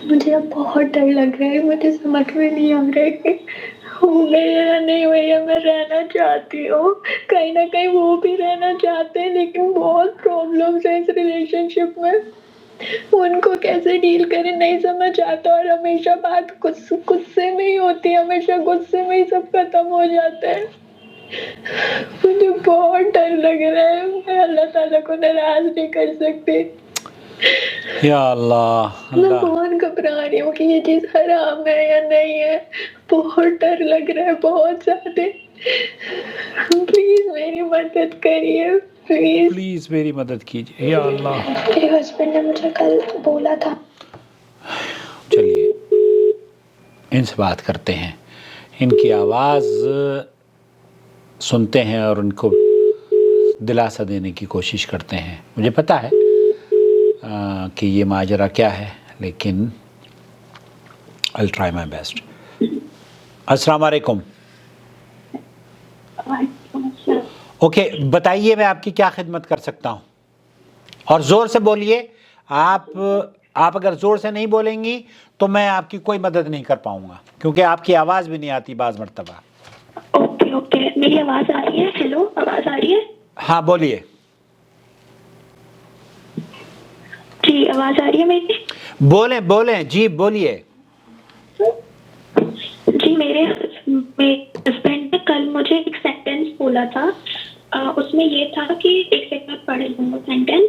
مجھے اب بہت ڈر لگ رہا ہے، مجھے سمجھ میں نہیں آ رہا ہے کہ ہو گئی یا نہیں ہوئی ہے. میں رہنا چاہتی ہوں، کہیں نہ کہیں وہ بھی رہنا چاہتے ہیں، لیکن بہت پرابلمس ہیں اس ریلیشن شپ میں. ان کو کیسے ڈیل کریں نہیں سمجھ آتا، اور ہمیشہ بات غصے میں ہی ہوتی ہے، ہمیشہ غصے میں ہی سب ختم ہو جاتا ہے. مجھے بہت ڈر لگ رہا ہے، میں اللہ تعالیٰ کو ناراض نہیں کر سکتی. یا اللہ میں اللہ. بہت گھبرا رہی ہوں کہ یہ چیز حرام ہے یا نہیں ہے. بہت ڈر لگ رہا ہے، بہت زیادہ. پلیز میری مدد کریے، پلیز. پلیز میری مدد کیجیے یا اللہ. میرے ہسبینڈ نے مجھے کل بولا تھا. چلیے ان سے بات کرتے ہیں، ان کی آواز سنتے ہیں اور ان کو دلاسا دینے کی کوشش کرتے ہیں. مجھے پتہ ہے کہ یہ ماجرا کیا ہے، لیکن I'll try my best. السلام علیکم. اوکے، بتائیے میں آپ کی کیا خدمت کر سکتا ہوں، اور زور سے بولیے. آپ اگر زور سے نہیں بولیں گی تو میں آپ کی کوئی مدد نہیں کر پاؤں گا، کیونکہ آپ کی آواز بھی نہیں آتی بعض مرتبہ. اوکے اوکے، میری آواز آ رہی ہے؟ ہیلو، آواز آ رہی ہے؟ ہاں بولیے. جی آواز آ رہی ہے میری؟ بولیں جی بولیے. جی میرے ہسبینڈ نے کل مجھے ایک سینٹینس بولا تھا، اس میں یہ تھا کہ ایک سیکنڈ پڑھ لوں گا سینٹینس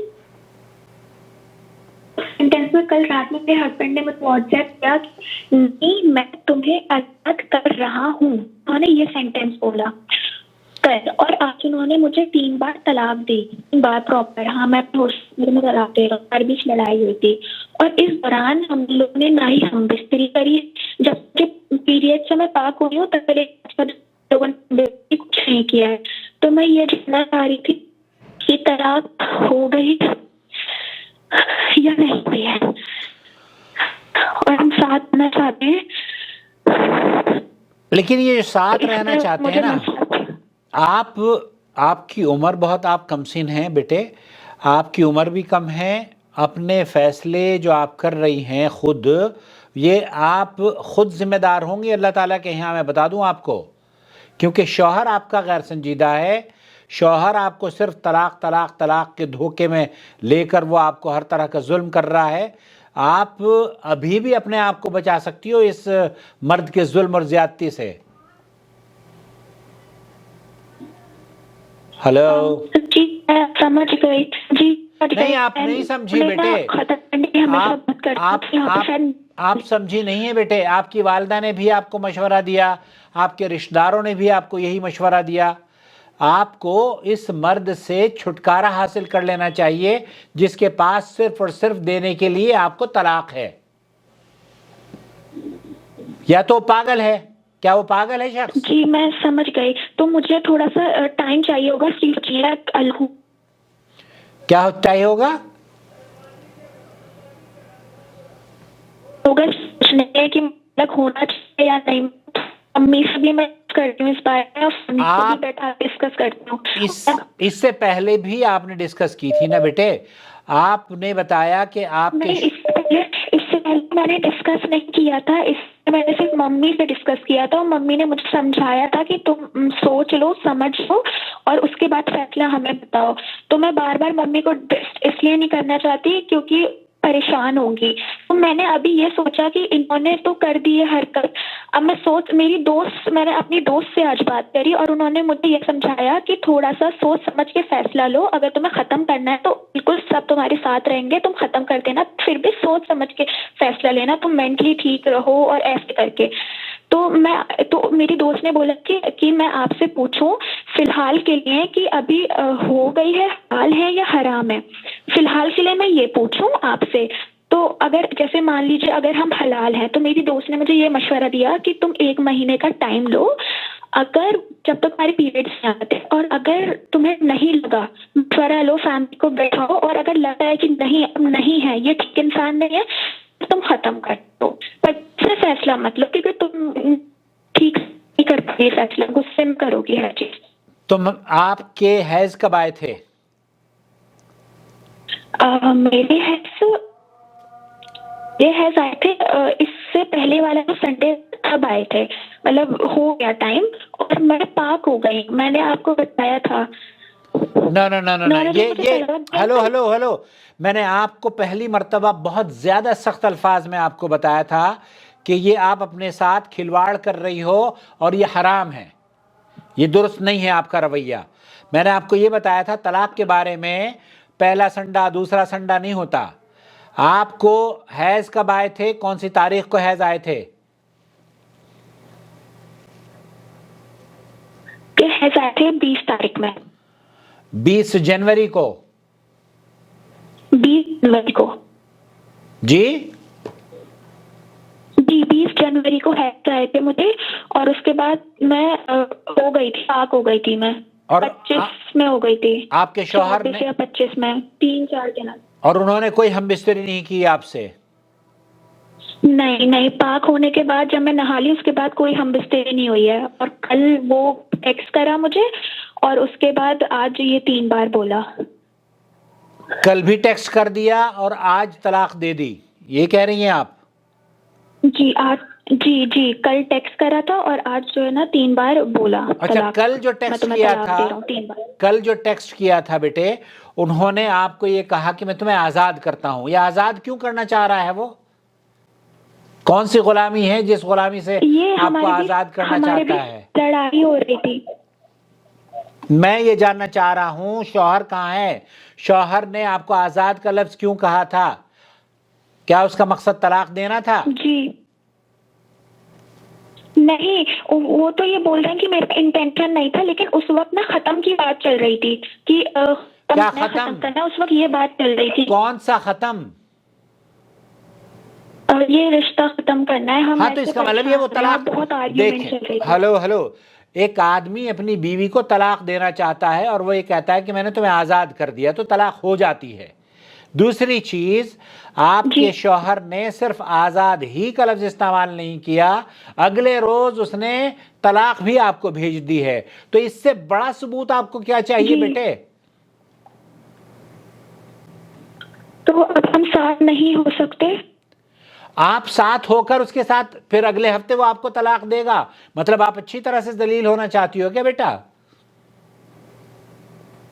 میں. کل رات میں میرے ہسبینڈ نے مجھے واٹس ایپ کیا کہ نہیں میں تمہیں آزاد کر رہا ہوں. انہوں نے یہ سینٹینس بولا کل، اور آج انہوں نے مجھے 3 بار طلاق دی، 3 بار پراپر. ہاں میں ہاسپٹل میں طلاق دے رہا ہوں، ہر بیچ لڑائی ہوئی تھی. اور اس دوران ہم لوگ نے نہ ہی ہم بستری کری. جب کہ پیریڈ سے میں پاک ہوئی ہوں تب لوگوں نے کچھ نہیں کیا ہے. تو میں یہ جاننا چاہ رہی تھی کہ طلاق ہو گئی یا نہیں ہوئی ہے، اور ہم ساتھ رہنا چاہتے ہیں. لیکن یہ جو ساتھ اس رہنا میں چاہتے ہیں مجھے نا، مسئلہ. آپ کی عمر بہت، آپ کم سن ہیں بیٹے، آپ کی عمر بھی کم ہے. اپنے فیصلے جو آپ کر رہی ہیں خود، یہ آپ خود ذمہ دار ہوں گی اللہ تعالیٰ کے یہاں. میں بتا دوں آپ کو، کیونکہ شوہر آپ کا غیر سنجیدہ ہے. شوہر آپ کو صرف طلاق طلاق طلاق کے دھوکے میں لے کر وہ آپ کو ہر طرح کا ظلم کر رہا ہے. آپ ابھی بھی اپنے آپ کو بچا سکتی ہو اس مرد کے ظلم اور زیادتی سے. ہلو. جی میں سمجھ گئی. جی نہیں آپ نہیں سمجھی بیٹے. ہمیشہ آپ بات آپ کرتے یہاں پہ آپ شاید. آپ سمجھی نہیں ہے بیٹے. آپ کی والدہ نے بھی آپ کو مشورہ دیا، آپ کے رشتہ داروں نے بھی آپ کو یہی مشورہ دیا. آپ کو اس مرد سے چھٹکارا حاصل کر لینا چاہیے جس کے پاس صرف اور صرف دینے کے لیے آپ کو طلاق ہے. یا تو پاگل ہے. کیا وہ پاگل ہے شخص؟ جی میں سمجھ گئی. تو مجھے تھوڑا سا ٹائم چاہیے ہوگا کیا چاہیے ہوگا؟ سوچنے کہ ہونا چاہیے یا نہیں. امی سے بھی میں کرتی ہوں اس بارے میں، اور امی کو بھی آپ بیٹھا ڈسکس کرتی ہوں. اس سے پہلے بھی آپ نے ڈسکس کی تھی نا بیٹے. آپ نے بتایا کہ آپ کے نہیں، اس سے پہلے میں نے ڈسکس نہیں کیا تھا. اس سے میں نے صرف ممی سے ڈسکس کیا تھا، اور ممی نے مجھے سمجھایا تھا کہ تم سوچ لو، سمجھ لو، اور اس کے بعد فیصلہ ہمیں بتاؤ. تو میں بار بار ممی کو اس لیے نہیں کرنا چاہتی کیونکہ پریشان ہوگی. تو میں نے ابھی یہ سوچا کہ انہوں نے تو کر دی ہے حرکت. اب میں نے اپنی دوست سے آج بات کری، اور انہوں نے مجھے یہ سمجھایا کہ تھوڑا سا سوچ سمجھ کے فیصلہ لو. اگر تمہیں ختم کرنا ہے تو بالکل سب تمہارے ساتھ رہیں گے، تم ختم کر دینا، پھر بھی سوچ سمجھ کے فیصلہ لینا، تم مینٹلی ٹھیک رہو، اور ایسے کر کے. تو میری دوست نے بولا کہ میں آپ سے پوچھوں فی الحال کے لیے کہ ابھی ہو گئی ہے، حلال ہے یا حرام ہے. فی الحال کے لیے میں یہ پوچھوں آپ سے. تو اگر جیسے مان لیجیے اگر ہم حلال ہیں، تو میری دوست نے مجھے یہ مشورہ دیا کہ تم 1 مہینے کا ٹائم لو. اگر جب تک تمہارے پیریڈس نہیں آتے، اور اگر تمہیں نہیں لگا، مشورہ لو، فیملی کو بیٹھاؤ، اور اگر لگتا ہے کہ نہیں ہے، یہ ٹھیک انسان نہیں ہے، تو تم ختم کر دو. پر سے فیصلہ مت لو، کیونکہ تم ٹھیک نہیں کر پاؤ. یہ فیصلہ غصے میں کرو گی ہر چیز. تم آپ کے حیض کب آئے تھے؟ میرے حیث یہ حیض آئے تھے اس سے پہلے والا جو سنڈے اب آئے تھے، مطلب ہو گیا ٹائم اور میں پاک ہو گئی. میں نے آپ کو بتایا تھا. نو نو نو نو نو یہ ہلو ہلو ہلو میں نے آپ کو پہلی مرتبہ بہت زیادہ سخت الفاظ میں آپ کو بتایا تھا کہ یہ آپ اپنے ساتھ کھلواڑ کر رہی ہو اور یہ حرام ہے، یہ درست نہیں ہے آپ کا رویہ. میں نے آپ کو یہ بتایا تھا طلاق کے بارے میں پہلا سنڈا دوسرا سنڈا نہیں ہوتا. آپ کو حیض کب آئے تھے؟ کون سی تاریخ کو حیض آئے تھے؟ کہ حیض آئے تھے 20 تاریخ میں. 20 جنوری کو؟ 20 جنوری کو جی جی 20 جنوری کو حیض آئے تھے مجھے، اور اس کے بعد میں ہو گئی تھی، پاک ہو گئی تھی. میں اور 25 میں ہو گئی تھی. آپ کے شوہر نے 25 میں 3-4 دن. اور انہوں نے کوئی ہم بستری نہیں کی آپ سے؟ نہیں، پاک ہونے کے بعد جب میں نہا لی اس کے بعد کوئی ہم بستری نہیں ہوئی ہے. اور کل وہ ٹیکسٹ کرا مجھے اور اس کے بعد آج یہ 3 بار بولا. کل بھی ٹیکسٹ کر دیا اور آج طلاق دے دی، یہ کہہ رہی ہیں آپ؟ جی کل ٹیکسٹ کرا تھا اور آج جو ہے نا 3 بار بولا. اچھا، کل جو ٹیکسٹ کیا تھا، کل جو ٹیکسٹ کیا تھا بیٹے، انہوں نے آپ کو یہ کہا کہ میں تمہیں آزاد کرتا ہوں. یہ آزاد کیوں کرنا چاہ رہا ہے؟ وہ کون سی غلامی ہے جس غلامی سے آپ کو آزاد کرنا چاہتا ہے؟ لڑائی ہو رہی تھی. میں یہ جاننا چاہ رہا ہوں شوہر کہاں ہے؟ شوہر نے آپ کو آزاد کا لفظ کیوں کہا تھا؟ کیا اس کا مقصد طلاق دینا تھا؟ جی نہیں، وہ تو یہ بول رہے ہیں کہ میرا انٹینشن نہیں تھا، لیکن اس وقت نا ختم کی بات چل رہی تھی کہ کیا ختم کرنا. اس وقت یہ بات چل رہی تھی. کون سا ختم؟ یہ رشتہ ختم کرنا ہے. ہاں تو اس کا مطلب یہ وہ طلاق. بہت آرگیومنٹ چل رہی تھی. ہلو ایک آدمی اپنی بیوی کو طلاق دینا چاہتا ہے اور وہ یہ کہتا ہے کہ میں نے تمہیں آزاد کر دیا، تو طلاق ہو جاتی ہے. دوسری چیز، آپ کے شوہر نے صرف آزاد ہی کا لفظ استعمال نہیں کیا، اگلے روز اس نے طلاق بھی آپ کو بھیج دی ہے. تو اس سے بڑا ثبوت آپ کو کیا چاہیے بیٹے؟ تو اب ہم ساتھ نہیں ہو سکتے؟ آپ ساتھ ہو کر اس کے ساتھ پھر اگلے ہفتے وہ آپ کو طلاق دے گا، مطلب آپ اچھی طرح سے ذلیل ہونا چاہتی ہو کیا بیٹا؟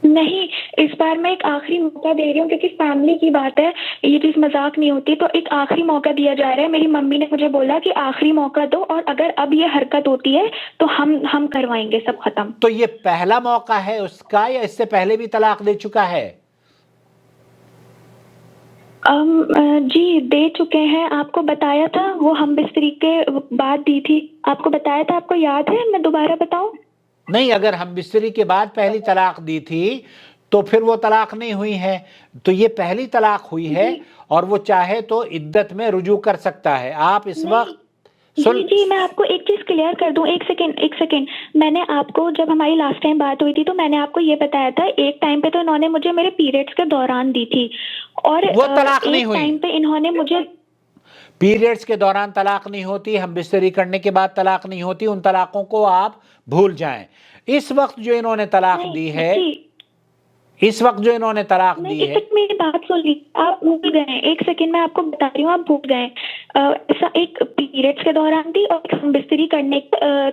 نہیں، اس بار میں ایک آخری موقع دے رہی ہوں کیونکہ فیملی کی بات ہے، یہ چیز مذاق نہیں ہوتی. تو ایک آخری موقع دیا جا رہا ہے. میری ممی نے مجھے بولا کہ آخری موقع دو، اور اگر اب یہ حرکت ہوتی ہے تو ہم کروائیں گے سب ختم. تو یہ پہلا موقع ہے اس کا یا اس سے پہلے بھی طلاق دے چکا ہے؟ جی دے چکے ہیں. آپ کو بتایا تھا، وہ ہم بستری کے بعد دی تھی. آپ کو بتایا تھا، آپ کو یاد ہے؟ میں دوبارہ بتاؤں؟ نہیں، اگر ہم بستری کے بعد پہلی طلاق دی تھی تو پھر وہ طلاق نہیں ہوئی ہے. تو یہ پہلی طلاق ہوئی ہے اور وہ چاہے تو عدت میں رجوع کر سکتا ہے. آپ اس وقت جی میں آپ کو ایک چیز کلیئر کر دوں. ایک سیکنڈ. میں نے آپ کو جب ہماری لاسٹ ٹائم بات ہوئی تھی تو میں نے آپ کو یہ بتایا تھا، ایک ٹائم پہ تو انہوں نے مجھے میرے پیریڈز کے دوران دی تھی، اور وہ طلاق نہیں ایک ہوئی. ٹائم پہ انہوں نے مجھے پیریڈز کے دوران طلاق نہیں ہوتی، ہم بستری کرنے کے بعد طلاق نہیں ہوتی. ان طلاقوں کو آپ بھول جائیں. اس وقت جو انہوں نے طلاق دی ہے، اس وقت جو انہوں نے طلاق دی ہے، میری بات سن لی، آپ بھول گئے. ایک سیکنڈ میں آپ کو بتا رہی ہوں، آپ بھول گئے. ایسا ایک پیریڈز کے دوران دی اور ہم بستری کرنے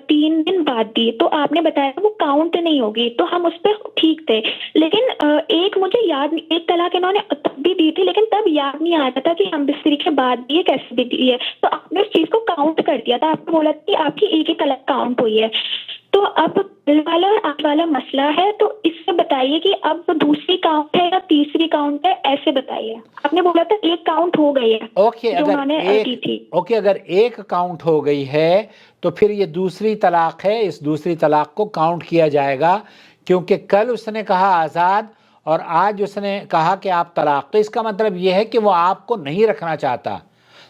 3 دن بعد دی. تو آپ نے بتایا وہ کاؤنٹ نہیں ہوگی، تو ہم اس پہ ٹھیک تھے. لیکن ایک مجھے یاد، ایک طلاق انہوں نے تب بھی دی تھی لیکن تب یاد نہیں آتا تھا کہ ہم بستری کے بعد دی ہے کیسے بھی دی ہے. تو آپ نے اس چیز کو کاؤنٹ کر دیا تھا. آپ نے بولا کہ آپ کی ایک ہی طلاق کاؤنٹ ہوئی ہے. تو اب دل والا اور آج والا مسئلہ ہے. تو اس سے بتائیے کہ اب دوسری کاؤنٹ ہے یا تیسری کاؤنٹ ہے، ایسے بتائیے. آپ نے بولا تھا ایک کاؤنٹ ہو گئی ہے. اوکے، اگر ایک کاؤنٹ ہو گئی ہے تو پھر یہ دوسری طلاق ہے. اس دوسری طلاق کو کاؤنٹ کیا جائے گا، کیونکہ کل اس نے کہا آزاد اور آج اس نے کہا کہ آپ طلاق. تو اس کا مطلب یہ ہے کہ وہ آپ کو نہیں رکھنا چاہتا.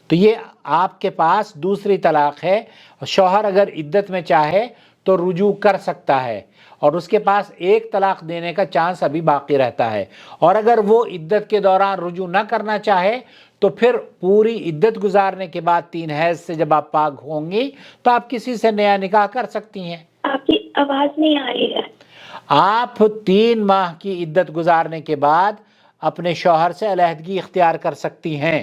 تو یہ آپ کے پاس دوسری طلاق ہے. شوہر اگر عدت میں چاہے تو رجوع کر سکتا ہے اور اس کے پاس ایک طلاق دینے کا چانس ابھی باقی رہتا ہے. اور اگر وہ عدت کے دوران رجوع نہ کرنا چاہے تو پھر پوری عدت گزارنے کے بعد 3 حیض سے جب آپ پاک ہوں گی تو آپ کسی سے نیا نکاح کر سکتی ہیں. آپ کی آواز نہیں آ رہی ہے. آپ 3 ماہ کی عدت گزارنے کے بعد اپنے شوہر سے علیحدگی اختیار کر سکتی ہیں.